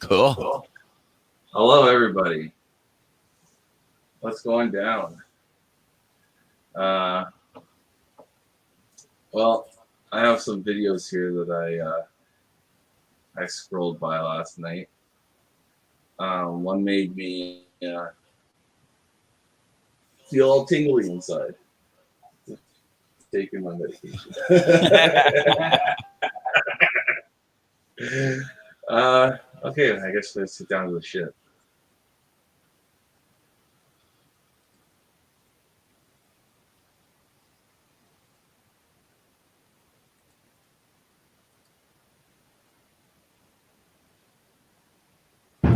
Cool. Hello, everybody. What's going down? Well, I have some videos here that I scrolled by last night. One made me feel all tingly inside. Taking my medication. Okay, I guess let's sit down to the shit.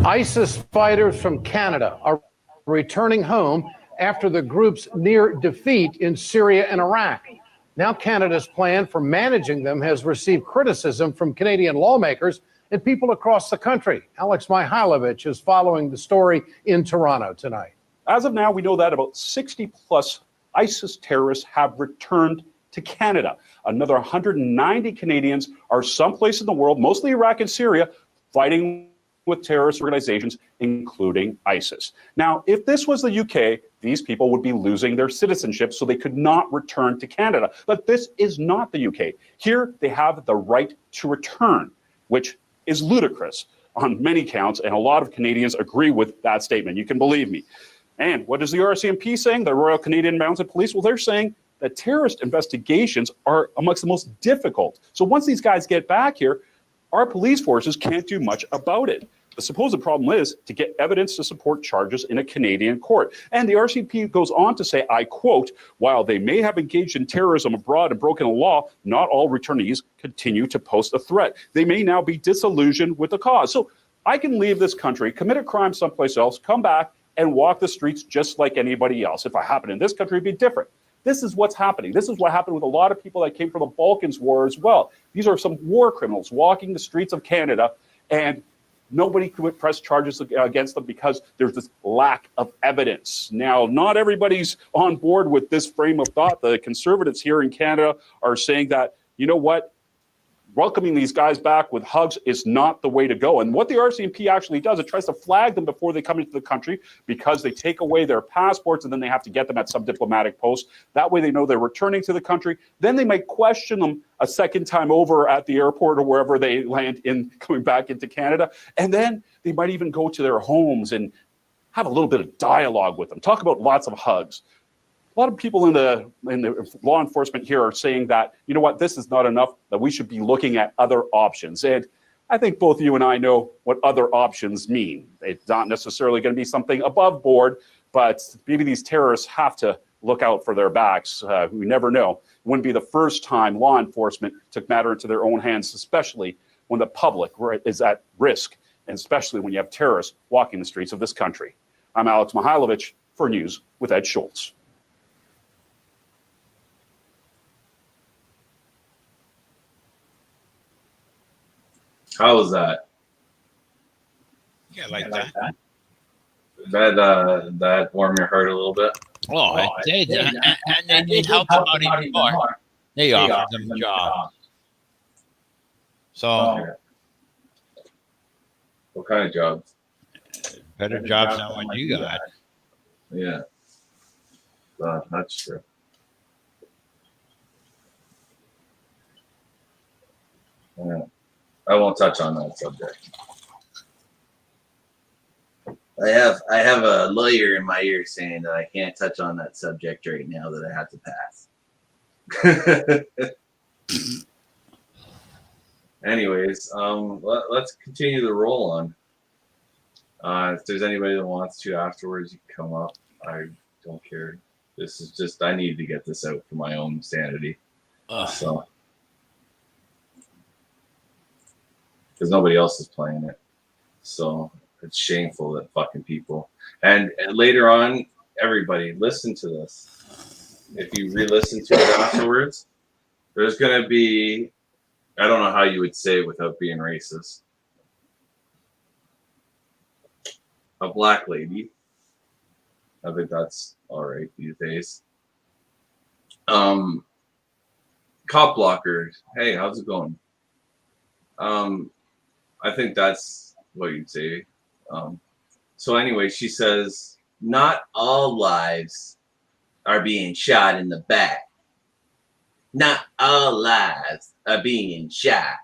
ISIS fighters from Canada are returning home after the group's near defeat in Syria and Iraq. Now Canada's plan for managing them has received criticism from Canadian lawmakers and people across the country. Alex Mihailovich is following the story in Toronto tonight. As of now, we know that about 60 plus ISIS terrorists have returned to Canada. Another 190 Canadians are someplace in the world, mostly Iraq and Syria, fighting with terrorist organizations, including ISIS. Now, if this was the UK, these people would be losing their citizenship, so they could not return to Canada. But this is not the UK. Here, they have the right to return, which is ludicrous on many counts, and a lot of Canadians agree with that statement. You can believe me. And what is the RCMP saying, the Royal Canadian Mounted Police? Well, they're saying that terrorist investigations are amongst the most difficult. So once these guys get back here, our police forces can't do much about it. The supposed problem is to get evidence to support charges in a Canadian court. And the RCMP goes on to say, I quote, while they may have engaged in terrorism abroad and broken the law, not all returnees continue to pose a threat. They may now be disillusioned with the cause. So I can leave this country, commit a crime someplace else, come back and walk the streets just like anybody else. If I happen in this country, it'd be different. This is what's happening. This is what happened with a lot of people that came from the Balkans War as well. These are some war criminals walking the streets of Canada, and nobody could press charges against them because there's this lack of evidence. Now, not everybody's on board with this frame of thought. The Conservatives here in Canada are saying that, you know what, welcoming these guys back with hugs is not the way to go. And what the RCMP actually does, it tries to flag them before they come into the country because they take away their passports and then they have to get them at some diplomatic post. That way they know they're returning to the country. Then they might question them a second time over at the airport or wherever they land in coming back into Canada. And then they might even go to their homes and have a little bit of dialogue with them. Talk about lots of hugs. A lot of people in the law enforcement here are saying that, you know what, this is not enough, that we should be looking at other options. And I think both you and I know what other options mean. It's not necessarily going to be something above board, but maybe these terrorists have to look out for their backs. We never know. It wouldn't be the first time law enforcement took matter into their own hands, especially when the public is at risk, and especially when you have terrorists walking the streets of this country. I'm Alex Mihailovich for News with Ed Schultz. How was that? Yeah, like that. That warmed your heart a little bit? Oh, it did. And they helped them out even more. They offered them jobs. So, what kind of jobs? better jobs than what you got. Yeah, that's true. Yeah. I won't touch on that subject. I have a lawyer in my ear saying that I can't touch on that subject right now, that I have to pass. Anyways, let's continue the roll on. If there's anybody that wants to afterwards, you can come up. I don't care. This is just, I need to get this out for my own sanity. So. Because nobody else is playing it. So it's shameful that fucking people. And later on, everybody, listen to this. If you re-listen to it afterwards, there's going to be, I don't know how you would say it without being racist. A black lady. I think that's all right these days. Cop blockers. Hey, how's it going? I think that's what you'd say. So anyway, she says, not all lives are being shot in the back. Not all lives are being shot.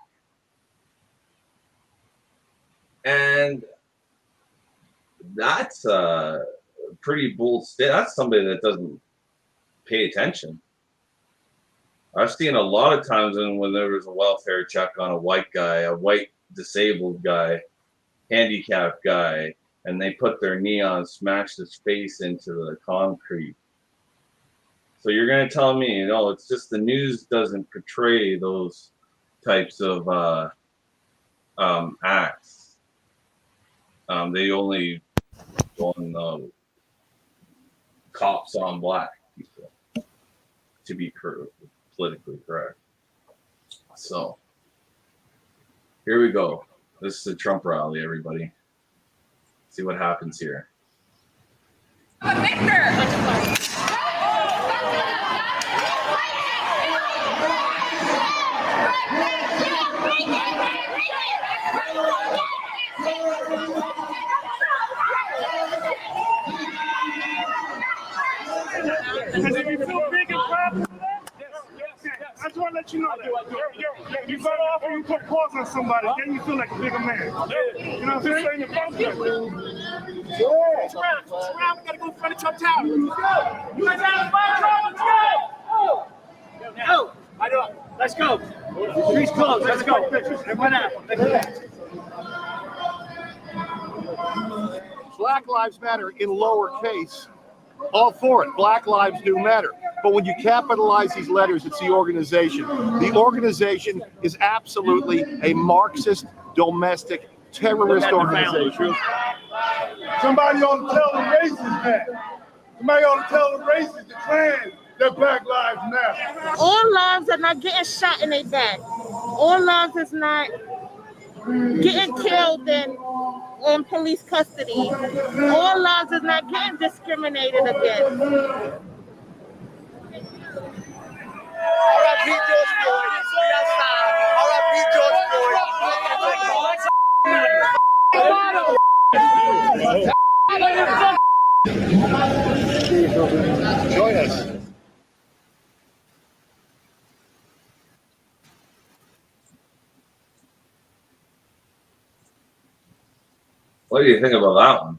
And that's a pretty bold statement. That's somebody that doesn't pay attention. I've seen a lot of times when there was a welfare check on a white guy, a white disabled guy, handicapped guy, and they put their knee on, smashed his face into the concrete. So you're going to tell me, it's just the news doesn't portray those types of acts. They only go on the cops on black people, to be politically correct. So here we go. This is a Trump rally, everybody. See what happens here. I just want to let you know that. You got off and you put paws on somebody, then you feel like a bigger man. You know what I'm saying? It's round. We gotta go in front of Trump Tower. You guys out of Trump, let's go! I know. Let's go. Streets closed. Let's go. Everyone out. Black Lives Matter in lowercase. All for it. Black lives do matter. But when you capitalize these letters, it's the organization. The organization is absolutely a Marxist, domestic, terrorist organization. Somebody ought to tell the racists that. Somebody ought to tell the racists, the Klan, that Black Lives Matter. All lives are not getting shot in their back. All lives is not getting killed in police custody. All lives is not getting discriminated against. R.I.P. George Floyd. We outside. R.I.P. George Floyd. Join us. What do you think about that one?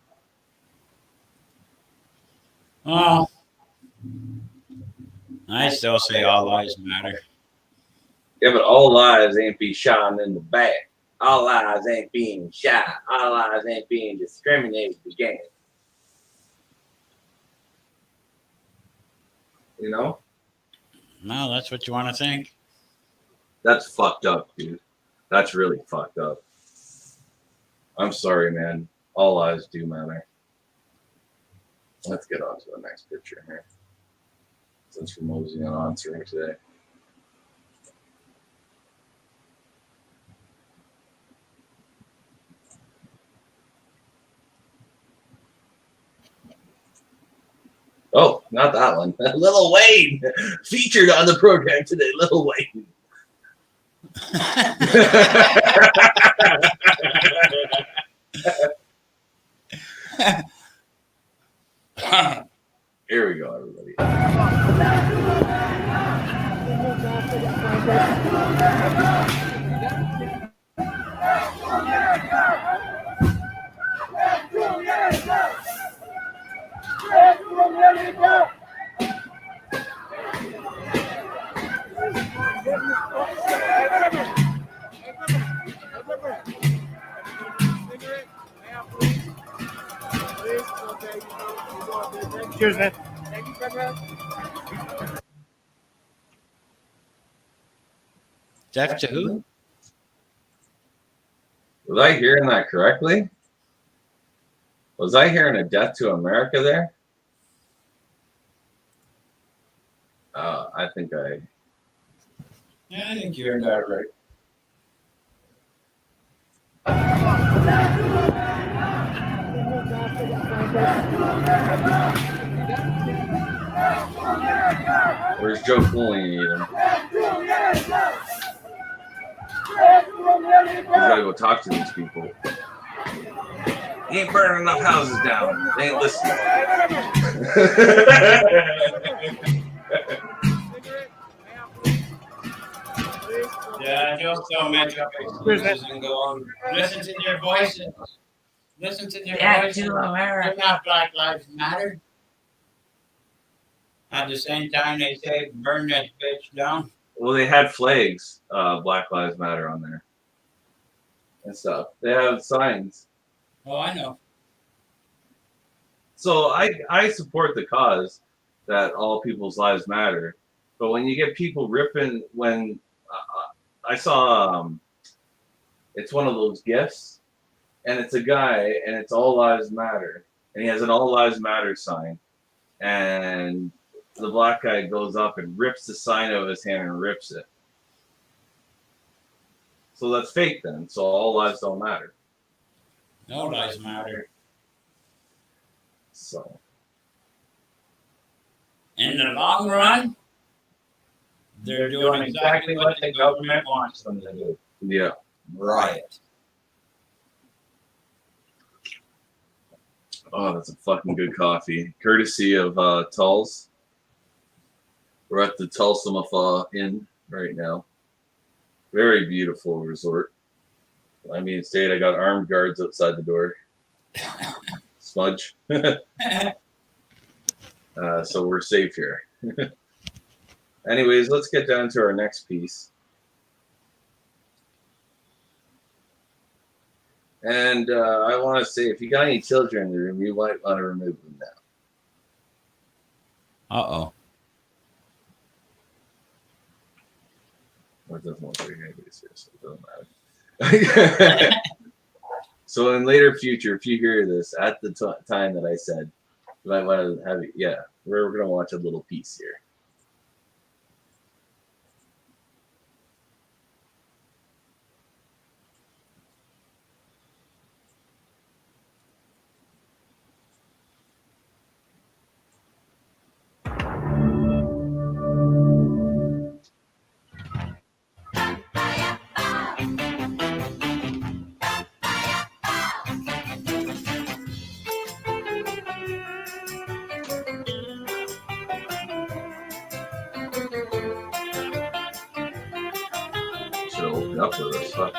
Well, I still say all lives matter. Yeah, but all lives ain't be shot in the back. All lives ain't being shot. All lives ain't being discriminated against. You know? No, that's what you want to think. That's fucked up, dude. That's really fucked up. I'm sorry, man. All lives do matter. Let's get on to the next picture here. Since we're moseying on through today. Oh, not that one. Lil Wayne featured on the program today. Lil Wayne. Here we go, everybody. Cheers, man. Deaf to who? Was I hearing that correctly? Was I hearing a Death to America there? I think Yeah, I think you heard that right. Where's Joe Cooley? You gotta go talk to these people. He ain't burning enough houses down. They ain't listening. Yeah, just don't make up excuses and go on. Listen to their voices. Listen to their voices. They're not Black Lives Matter. At the same time, they say burn that bitch down. Well, they had flags, Black Lives Matter on there and stuff. They have signs. Oh, I know. So I support the cause that all people's lives matter. But when you get people ripping, when I saw, it's one of those gifts, and it's a guy, and it's All Lives Matter, and he has an All Lives Matter sign, and the black guy goes up and rips the sign out of his hand and rips it. So that's fake then. So all lives don't matter. No lives matter. So In the long run, they're doing exactly what the government wants them to do. yeah. Riot. Oh, that's a fucking good coffee. Courtesy of Tulls. We're at the Tulsa Inn right now. Very beautiful resort. I mean, state I got armed guards outside the door. Smudge. So we're safe here. Anyways, let's get down to our next piece. And I want to say, if you got any children in the room, you might want to remove them now. Uh-oh. Well, it doesn't look like anybody's here, so it doesn't matter. So in later future, if you hear this at the time that I said, you might want to have it. Yeah, we're going to watch a little piece here. Should open up with this stuff.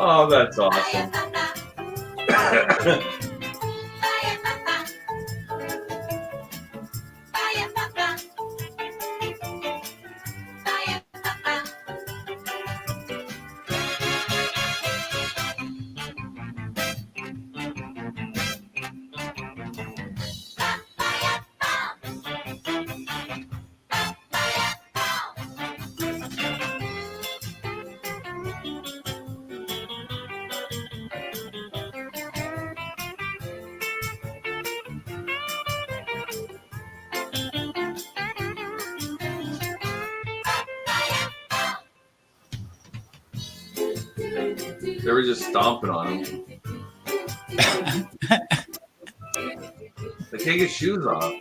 Oh, that's awesome. They were just stomping on him. They take his shoes off.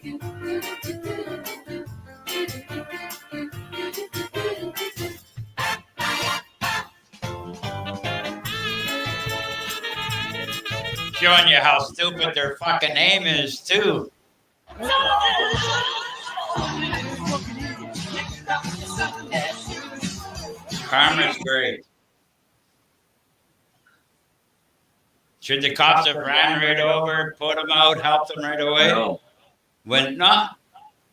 Showing you how stupid their fucking aim is, too. Karma's great. Should the cops have ran right over, put them out, helped them right away? No. When not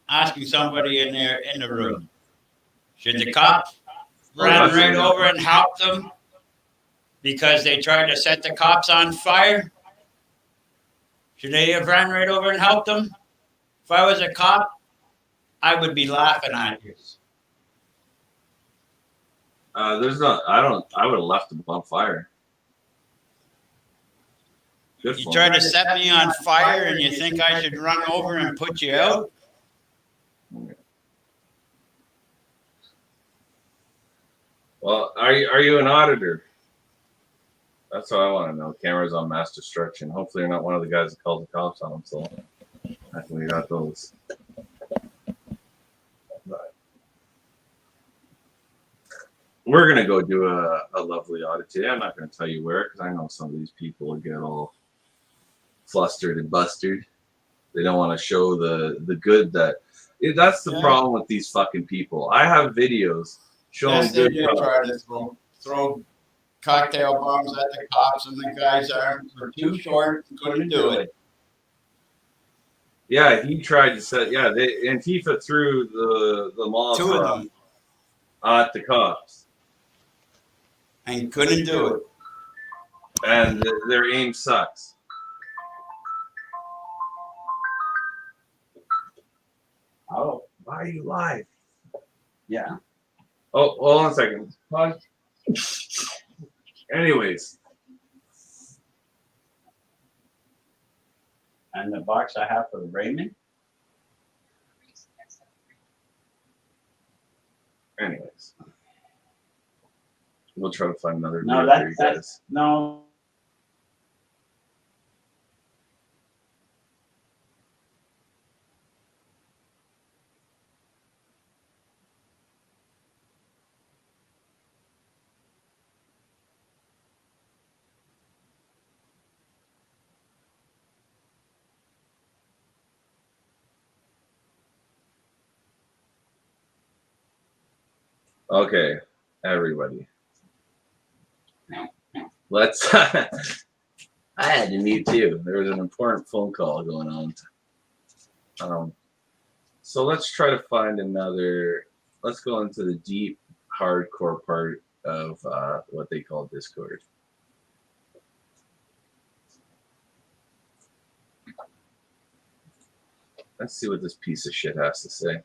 asking somebody in there in the room. Should the cops ran right over and helped them because they tried to set the cops on fire? Should they have ran right over and helped them? If I was a cop, I would be laughing at you. There's not. I would have left them on fire. Good You for try him. to set me on fire and you think I should run over and put you out? Well, are you an auditor? That's what I want to know. Cameras on mass destruction. Hopefully, you're not one of the guys that called the cops on them. So I think we got those. But we're gonna go do a lovely audit today. I'm not gonna tell you where because I know some of these people get all flustered and bustered. They don't want to show the good that. That's the problem with these fucking people. I have videos showing Yes, they good. do try to throw cocktail bombs at the cops, and the guy's arms were too short and couldn't do it. Yeah, he tried to set. Yeah, Antifa threw the Two of Molotov them, at the cops, and couldn't do it. and their aim sucks. Oh, Why are you live? yeah. Oh, hold on a second. Pause. Anyways, And the box I have for Raymond. we'll try to find another No, video for you that's guys. no. Okay, everybody. Let's. I had to mute too. There was an important phone call going on. So let's try to find another. Let's go into the deep, hardcore part of what they call Discord. Let's see what this piece of shit has to say.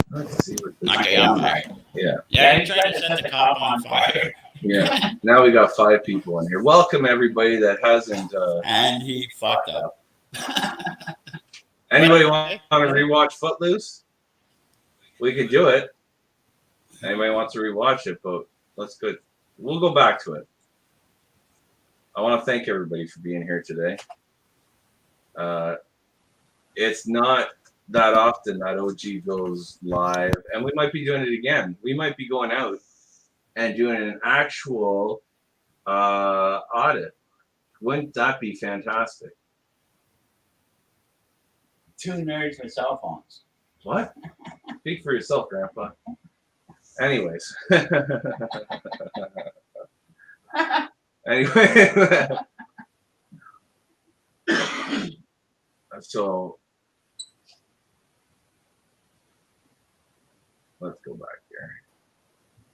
Let's see what this Okay, I'm there. Yeah. Yeah, he tried to set the cop on fire, Yeah. Now we got 5 people in here. Welcome everybody that hasn't. and he fucked up. Anybody want to rewatch Footloose? We could do it. Anybody wants to rewatch it, but let's go. We'll go back to it. I want to thank everybody for being here today. It's not that often that OG goes live, and we might be doing it again. We might be going out and doing an actual audit. Wouldn't that be fantastic? 2 nerds with cell phones. What? Speak for yourself, Grandpa. Anyways. Anyway. So let's go back here.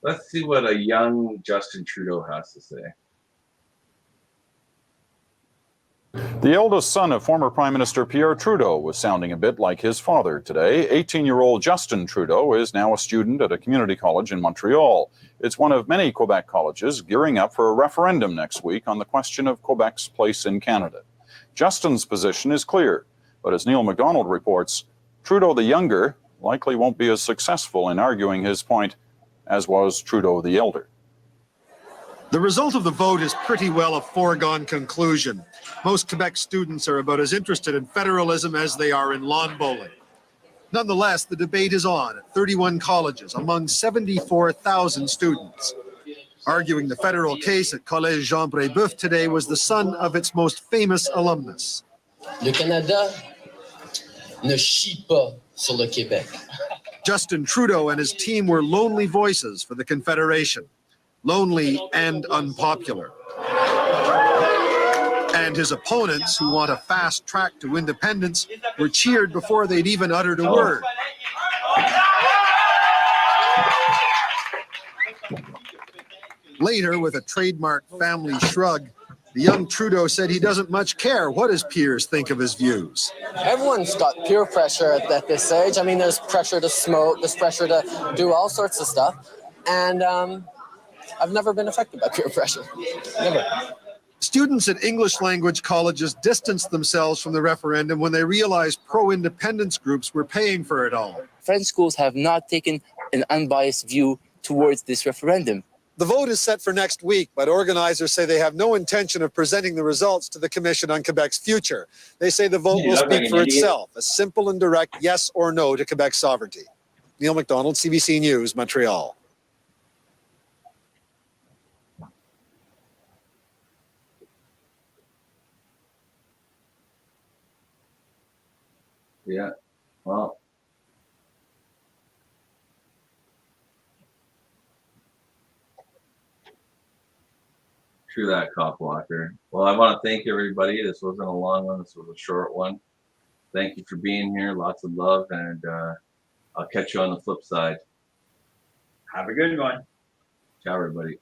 Let's see what a young Justin Trudeau has to say. The eldest son of former Prime Minister Pierre Trudeau was sounding a bit like his father today. 18-year-old Justin Trudeau is now a student at a community college in Montreal. It's one of many Quebec colleges gearing up for a referendum next week on the question of Quebec's place in Canada. Justin's position is clear, but as Neil MacDonald reports, Trudeau the younger likely won't be as successful in arguing his point as was Trudeau the elder. The result of the vote is pretty well a foregone conclusion. Most Quebec students are about as interested in federalism as they are in lawn bowling. Nonetheless, the debate is on at 31 colleges among 74,000 students. Arguing the federal case at Collège Jean Brébeuf today was the son of its most famous alumnus. Le Canada ne chie pas sur le Québec. Justin Trudeau and his team were lonely voices for the Confederation. Lonely and unpopular. And his opponents, who want a fast track to independence, were cheered before they'd even uttered a word. Later, with a trademark family shrug, the young Trudeau said he doesn't much care what his peers think of his views. Everyone's got peer pressure at this age. I mean, there's pressure to smoke, there's pressure to do all sorts of stuff. And I've never been affected by peer pressure. Never. Students at English language colleges distanced themselves from the referendum when they realized pro-independence groups were paying for it all. French schools have not taken an unbiased view towards this referendum. The vote is set for next week, but organizers say they have no intention of presenting the results to the Commission on Quebec's future. They say the vote will speak for itself, a simple and direct yes or no to Quebec's sovereignty. Neil McDonald, CBC News, Montreal. Yeah, well. True that, Cop Walker. Well, I want to thank everybody. This wasn't a long one. This was a short one. Thank you for being here. Lots of love, and I'll catch you on the flip side. Have a good one. Ciao, everybody.